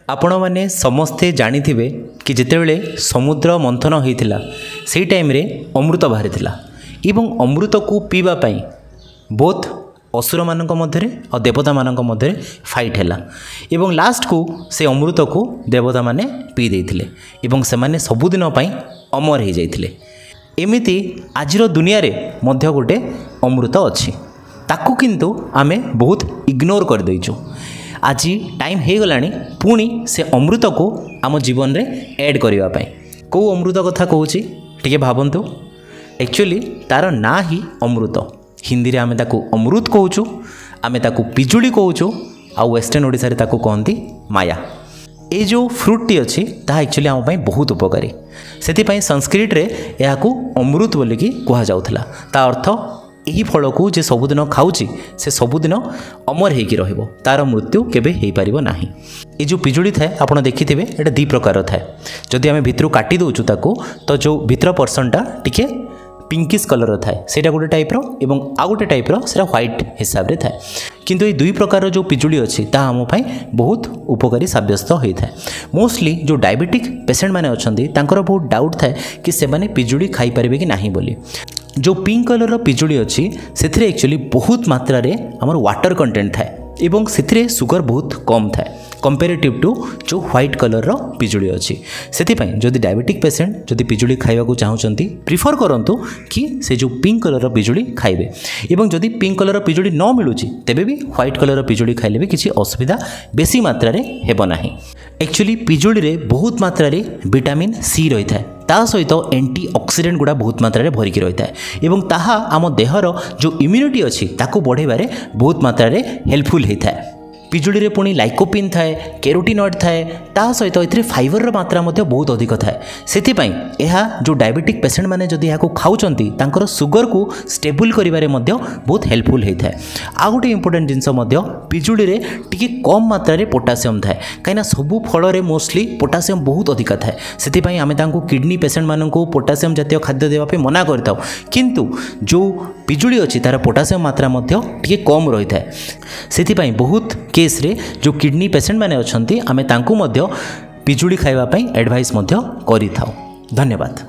आपण मैंने समस्ते जानिथिबे कि जितेबले समुद्र मंथन होता से टाइम रे अमृत बाहरी एवं अमृत को पीवा पाई बोथ असुर मानक मध्य और देवता मानक मध्य फाइट है एवं लास्ट को से अमृत को देवता माने पी देथिले एवं से माने सबुदिन पाई अमर हो जाइथिले। एमिति आजिर दुनिया रे मध्य गोटे अमृत अच्छी ताकू किंतु आमे बहुत इग्नोर कर देइछु। आज टाइम हो गलानी पुणी से अमृत को आम जीवन रे ऐड करबा पई को अमृत कथा कहूची टिके भाबंतु। एक्चुअली तार ना ही अमृत हिंदी रे आमे ताकू अमृत कहूचु आमे ताकू पिजुली कहूचु आ वेस्टर्न ओडिसा रे ताकू कहंती माया। ये जो फ्रूट टी अच्छी ता एक्चुअली आम पई बहुत उपकारी सेति संस्कृत रे याकू अमृत बोलिकी कहा जाउथला। ता अर्थ यही फल को जे सबुदिन खाऊची से सबुदिन अमर होगी रहिबो तार मृत्यु केबे हेई परिबो नाही। ये जो पिजुली थाए आपण देखिथिबे एटा दी प्रकार थाए जदि आमे भितरु काटी दोचु ताकू तो जो भितर पर्सनटा टिके पिंकिश कलर थाए सेटा गोटे टाइप्र एवं आ गोटे टाइप्र सेटा व्हाइट हिसाब रे थाए किंतु ये दुई प्रकार जो पिजुली अच्छी ता आम पाई बहुत उपकारी साब्यस्त होता है। मोस्टली जो डायबिटिक पेसेंट माने अछंती तांकर बहुत डाउट थाए कि से माने पिजुली खाई पारिबे कि नाही बोली। जो पिंक कलर पिजुली अच्छी से एक्चुअली बहुत मात्रा रे हमर वाटर कंटेंट थाए एवं से सुगर बहुत कम थाए कंपेरेटिव टू जो व्हाइट कलर पिजुली अच्छी। सेतिपई जदि डायबिटिक पेसेंट जदि पिजुली खाइबा चाहूँगी प्रिफर करंतु कि से जो पिंक कलर पिजुली खाइबे एवं जदि पिंक कलर पिजुली न मिलूची तेबे भी व्हाइट कलर पिजुली खाइले भी किसी असुविधा बेसी मात्रा रे हेबो नाही। एक्चुअली पिजुली रे बहुत मात्रा रे विटामिन सी रही है ता सहित एंटी ऑक्सीडेंट गुड़ा बहुत मात्रा रे भरिकी रही है एवं ताहा आम देहर जो इम्यूनिटी अच्छी ताकू बढ़ेबारे बहुत मात्रा रे हेल्पफुल होता है। पिजुली रे पुणी लाइकोपिन थाए कैरोटिनॉइड थाए ता सहित एथिरे फाइबर मात्रा मध्य बहुत अधिक थाए सेतिपई एहा जो डायबिटिक पेसेंट माने जदि याको खाउचंती तांकर सुगर को स्टेबल करिवारे मध्य बहुत हेल्पफुल होता है। आ गोटे इंपोर्टेंट जिनस मध्य पिजुली रे टिके कम मात्रा रे पोटासियम थाए कहीं सबू फल रे मोस्टली पोटासियम बहुत अधिक थाए सेतिपई आमे तांको किडनी पेसेंट माननको पोटासियम जातीय खाद्य देवा पे मना करताउ किंतु जो पिजुली अछि तार पोटासियम मात्रा मध्य टिके कम रही थाए सेतिपई बहुत केस रे जो किडनी पेसेंट माने अछंती आमे तांको मध्य पिजुली खाइबा पई एडवाइस मध्य करि थाउ। धन्यवाद।